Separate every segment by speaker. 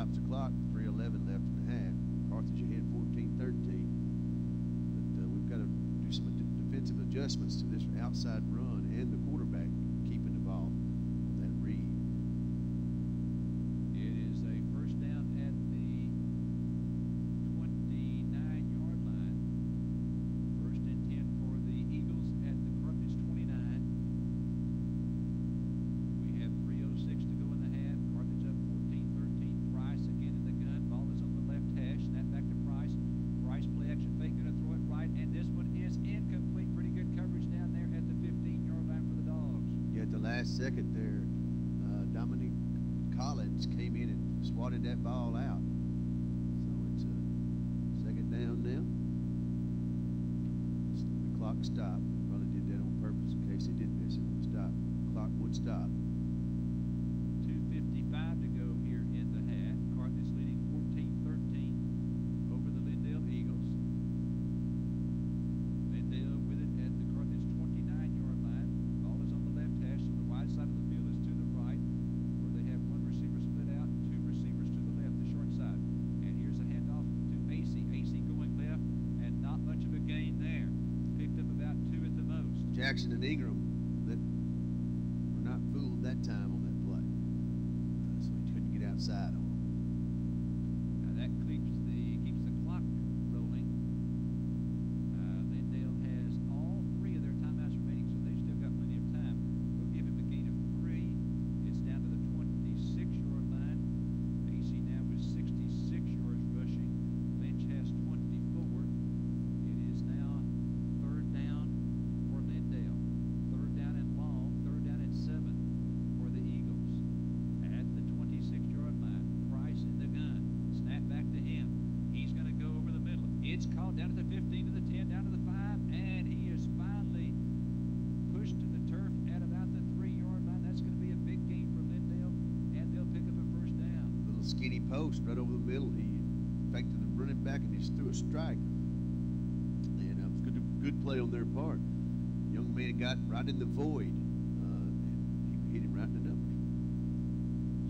Speaker 1: stops the clock. 3:11 left in the half. Carthage ahead 14-13. But we've got to do some defensive adjustments to this outside run and the quarterback keeping the ball on that read.
Speaker 2: It is a first down at the 29-yard line. First and 10 for the Eagles at the Carthage 29. We have 3:06 to go in the half. Carthage up 14-13. Price again in the gun. Ball is on the left hash. Snap back to Price. Price play action fake. Going to throw it right. And this one is incomplete. Pretty good coverage down there at the 15-yard line for the Dogs.
Speaker 1: Yeah, at the last second there, Dominic Collins came in and swatted that ball out. So it's a second down now. The clock stopped. Probably did that on purpose in case they did miss it. The clock would stop.
Speaker 2: 2:55 to go here in the half. Carthage leading 14-13 over the Lindale Eagles. Lindale with it at the Carthage 29-yard line. Ball is on the left hash, so the wide side of the field is to the right, where they have one receiver split out, two receivers to the left, the short side. And here's a handoff to AC. AC going left, and not much of a gain there. Picked up about 2 at the most.
Speaker 1: Jackson and Ingram that were not fooled that time on that play. So he couldn't get outside on them.
Speaker 2: Now that keeps the clock rolling. Lindale has all 3 of their timeouts remaining, so they've still got plenty of time. We'll give him a gain of 3. It's down to the 26-yard line. AC now with 66 yards rushing. Lynch has 24. It is now third down for Lindale. Third down and long. Third down and 7 for the Eagles. At the 26-yard line. Price in the gun. Snap back to him. He's going to go over the middle. It's called down to the 15, to the 10, down to the 5, and he is finally pushed to the turf at about the 3-yard line. That's going to be a big gain for Lindale, and they'll pick up a first down.
Speaker 1: Little skinny post right over the middle. He affected the running back and just threw a strike. And it was good play on their part. Young man got right in the void, and he hit him right in the numbers.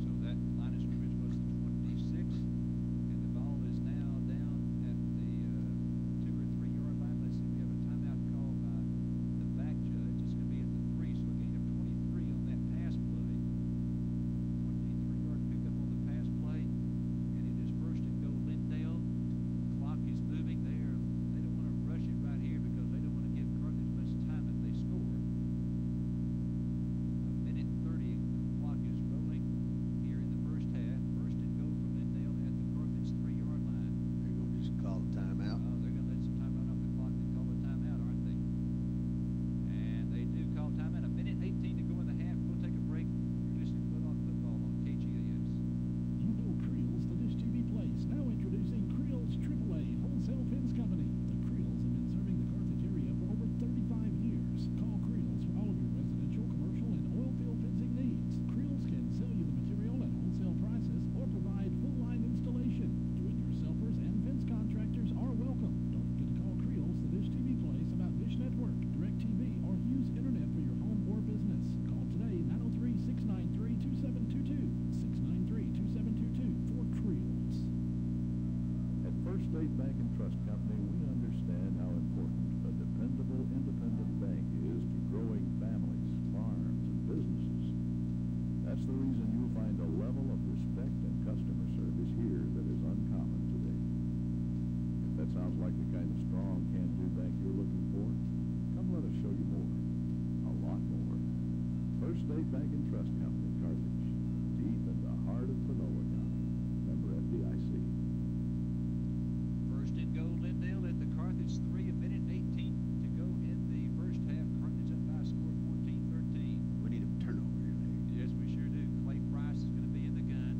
Speaker 2: So that line of scrimmage was the 26, and the ball is now down at the 2 or 3-yard line. Let's see, we have a timeout called by the back judge. It's going to be at the 3, so a gain of 23 on that pass play. 23-yard pickup on the pass play, and it is first and goal Lindale. Clock is moving there. They don't want to rush it right here because they don't want to give Carthage much time if they score. A minute 30, the clock is rolling here in the first half. First and goal for Lindale at the Carthage 3-yard line.
Speaker 1: They're going to just call a timeout.
Speaker 2: Oh, they're going to let some time run off the clock and call a timeout, aren't they? And they do call timeout. A minute 18 to go in the half. We'll take a break. You're listening to Bulldog Football on KGAS.
Speaker 3: You know Creel's, the Dish TV place. Now introducing Creel's AAA Wholesale Pins Company. The Creels have been serving the Carthage area for over 35 years. Call Creel's for all of your residential, commercial, and oil field fencing needs. Creel's can sell you the material at wholesale prices or provide full-line installation. Do-it-yourselfers and fence contractors are welcome. Don't forget to call Creel's, the Dish TV place, about Dish Network, DirecTV, or Hughes Internet for your home or business. Call today, 903-693-2722. 693-2722 for Creel's.
Speaker 4: At First State Bank and Trust Company, we understand how important a dependable, independent bank is to growing families, farms, and businesses. That's the reason you'll find a level of respect and customer service here that is uncommon today. If that sounds like the kind of strong, can-do bank you're looking for, come let us show you more. A lot more. First State Bank and Trust Company, Carthage. Deep in the heart of Panola County. Member FDIC.
Speaker 2: First and goal Lindale at the Carthage 3. A minute 18 to go in the first half. Carthage up by a score of 14-13.
Speaker 1: We need a turnover here.
Speaker 2: Yes, we sure do. Clay Price is going to be in the gun.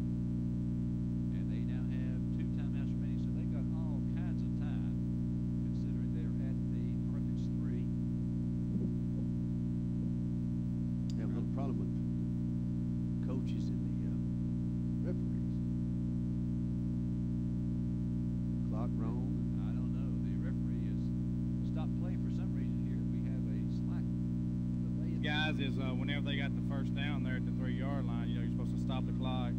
Speaker 2: And they now have 2 timeouts remaining, so they got all kinds of time, considering they're at the Carthage 3.
Speaker 1: Have a little problem with coaches and the referees. Clock wrong.
Speaker 2: I don't know. The referee has stopped play for some reason here. We have a slight delay.
Speaker 5: Guys, is whenever they got the first down there at the 3-yard line, you know, you're supposed to stop the clock,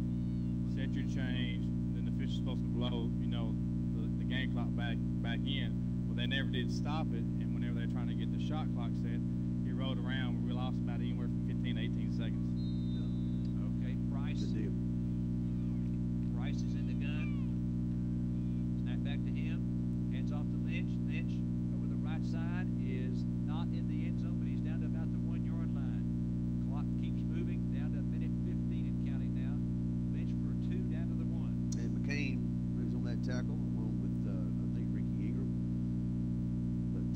Speaker 5: set your change, official's supposed to blow, you know, the game clock back in. Well, they never did stop it, and whenever they're trying to get the shot clock set, he rolled around. We lost about anywhere from 15 to 18 seconds.
Speaker 2: Okay, Price.
Speaker 1: Good deal.
Speaker 2: Price is in the gun. Snap back to him. Hands off to Lynch. Lynch over the right side is not in the end zone, but he's down to about the 1 yard line. Clock keeps moving down to a minute 15 and counting now. Lynch for 2 down to the 1.
Speaker 1: And McCain was on that tackle along with I think Ricky Ingram. But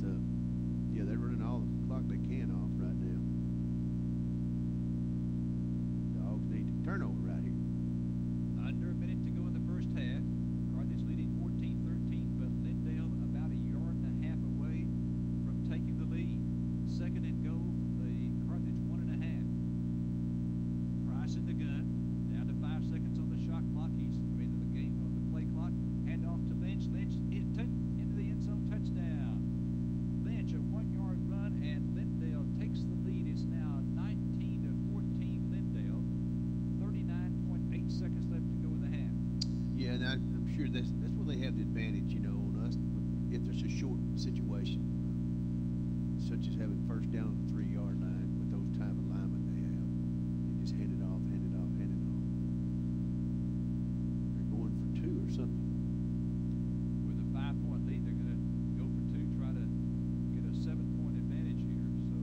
Speaker 1: yeah, they're running all the clock they can off right now. Dogs need to turnover right here.
Speaker 2: Under a minute to go in the first half. Carthage leading 14-13, but Lindale about a yard and a half away from taking the lead. Second and goal for the Carthage 1.5. Price in the gun. Down to 5 seconds on the shot clock. He's the game on the play clock. Hand off to Lynch. Lynch into the end zone, touchdown. Lynch a 1 yard run, and Lindale takes the lead. It's now 19-14 Lindale. 39.8 seconds left to go in the half.
Speaker 1: Yeah, and I'm sure that's where they have the advantage, you know, on us if there's a short situation, such as having first down at the 3 yard line with those type of linemen they have. They just hand it off, hand it off, hand it off. They're going for 2 or something.
Speaker 2: With a 5-point lead, they're going to go for 2, try to get a 7-point advantage here. So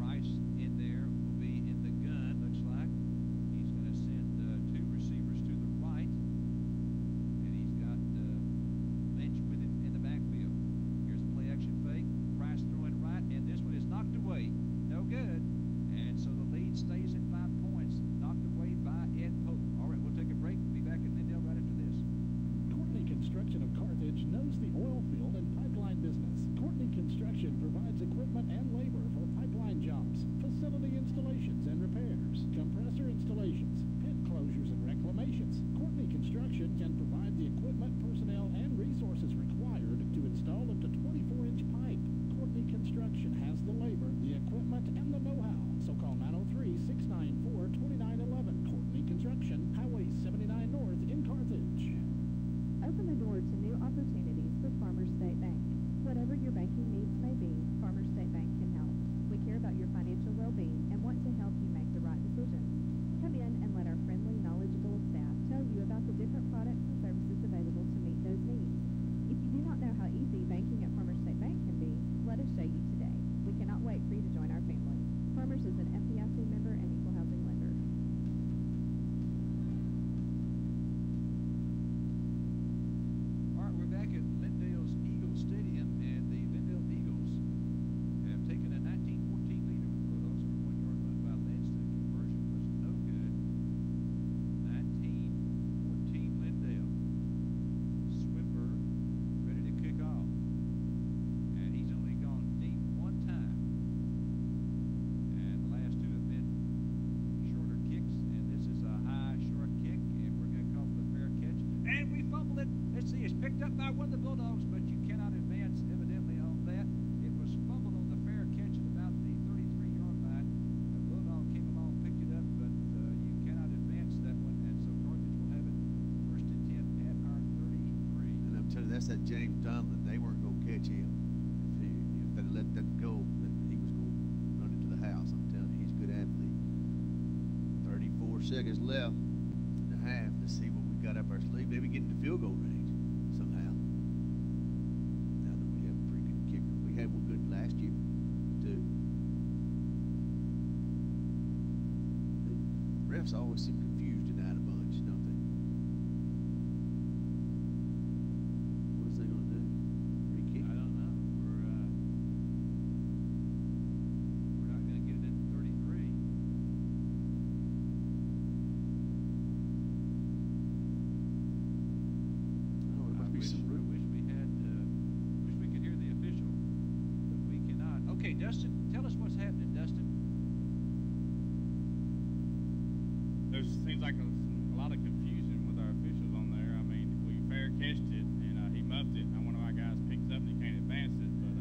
Speaker 2: Price in there will be in the gun, looks like. He's going to send 2 receivers to the right, and he's got Lynch with him in the backfield. Here's a play action fake. Price throwing right, and this one is knocked away. No good. And so the lead stays at 5 points, knocked away by Ed Pope. All right, we'll take a break. Be back in Lindale right after this.
Speaker 3: Courtney Construction of Carthage knows the oil field and pipeline business. Courtney Construction provides equipment and labor for pipeline jobs, facility installations and repairs, compressor installations, pit closures and reclamations. Courtney Construction can provide the equipment, personnel, and resources required to install up to 24-inch pipe. Courtney Construction has the labor, the equipment, and the know-how. So call 903-694-2911. Courtney Construction, Highway 79 North in Carthage.
Speaker 6: Open the door to new opportunities with Farmers State Bank. Whatever your banking needs may be, Farmers State Bank can help. We care about your financial well-being and want to help you make the right decisions. Come in and let our friendly, knowledgeable staff tell you about the different products and services available to meet those needs. If you do not know how easy banking at Farmers State Bank can be, let us show you today. We cannot wait for you to join our family. Farmers is an FDIC member and equal housing lender.
Speaker 2: All right, we're back at Lindale's Eagles Stadium, and the Lindale Eagles have taken a 19-14 lead over the Bulldogs on a 1 yard run by Lynch. The conversion was no good. 19-14 Lindale. Swinburne ready to kick off, and he's only gone deep 1 time. And the last 2 have been shorter kicks, and this is a high, short kick, and we're going to call for the fair catch. And we fumbled it. Let's see, it's picked up by one of the Bulldogs, but you cannot advance evidently on that. It was fumbled on the fair catch at about the 33-yard line. The Bulldog came along, picked it up, but you cannot advance that one, and so Carthage will have it first and 10 at our 33.
Speaker 1: And I'm telling you, that's that James Donlin. They weren't going to catch him. If they'd let that go, then he was going to run into the house. I'm telling you, he's a good athlete. 34 seconds left in the half. Let's see what we got up our sleeve. Maybe get into field goal range somehow. Now that we have a pretty good kicker. We had one good last year, too. The refs always seem confused tonight a bunch, don't they? What is they going to do? Free kick?
Speaker 2: I don't know. We're not going to get it at 33.
Speaker 1: Oh, it must be some
Speaker 2: I wish we had, wish we could hear the official, but we cannot. Okay, Dustin, tell us what's happening, Dustin.
Speaker 5: There seems like a lot of confusion with our officials on there. I mean, we fair catched it, and he muffed it, and one of our guys picked it up, and he can't advance it, but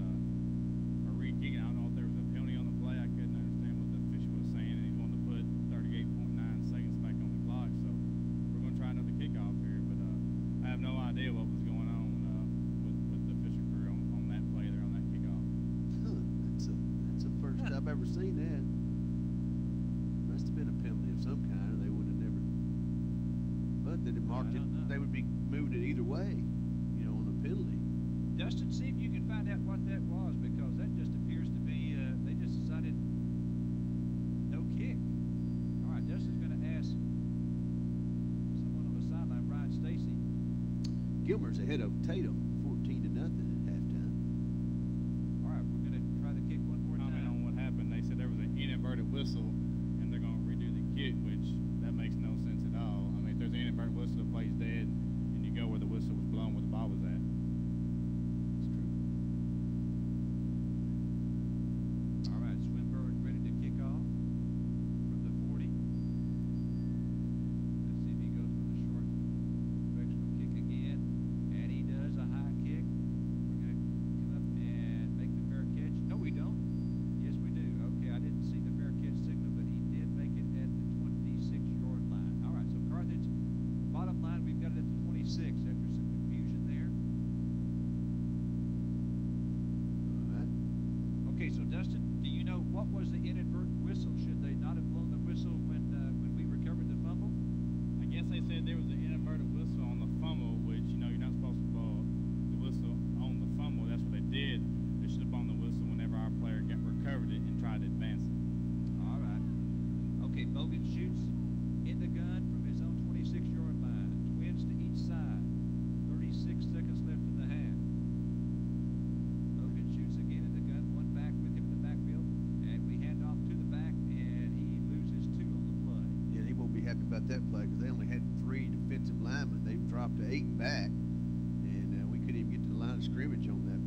Speaker 5: for re-kicking, I don't know if there was a penalty on the play. I couldn't understand what the official was saying, and he wanted to put 38.9 seconds back on the clock, so we're going to try another kickoff here, but
Speaker 1: never seen that. Must have been a penalty of some kind, or they would have never. But they'd have marked
Speaker 2: I
Speaker 1: it.
Speaker 2: don't know.
Speaker 1: They would be moved it either way, you know, on the penalty.
Speaker 2: Dustin, see if you can find out what that was, because that just appears to be they just decided no kick. All right, Dustin's going to ask someone on the sideline, Brian Stacy.
Speaker 1: Gilmer's ahead of Tatum, 14-0 at halftime.
Speaker 2: All right, we're going to try the kick one more
Speaker 5: Comment
Speaker 2: time.
Speaker 5: on what happened. They said there was an inadvertent whistle, and they're going to redo the kick, which that makes no sense at all. I mean, if there's an inadvertent whistle, the play's dead, and you go where the whistle was blown, where the ball was at.
Speaker 1: That's true.
Speaker 2: All right, Swinburne ready to kick off from the 40. Let's see if he goes for the short directional kick again. And he does a high kick. We're going to come up and make the fair catch. No, we don't. Yes, we do. Okay, I didn't see the fair catch signal, but he did make it at the 26-yard line. All right, so Carthage, bottom line, we've got it at the 26 after some confusion there.
Speaker 1: All right.
Speaker 2: Okay, so Dustin, do you know what was the inadvertent whistle? Should they not have blown the whistle when we recovered the fumble?
Speaker 5: I guess they said there was an inadvertent whistle on the fumble, which, you know, you're not supposed to blow the whistle on the fumble. That's what they did. They should have blown the whistle whenever our player recovered it and tried to advance it.
Speaker 2: All right. Okay, Bogan shoots in the gun from his own 26-yard line. Twins to each side. 36 seconds left in the half. Bogan shoots again in the gun. One back with him in the backfield. And we hand off to the back, and he loses 2 on the play.
Speaker 1: Yeah, he won't be happy about that play because they only had 3 defensive linemen. They've dropped to 8 back, and we couldn't even get to the line of scrimmage on that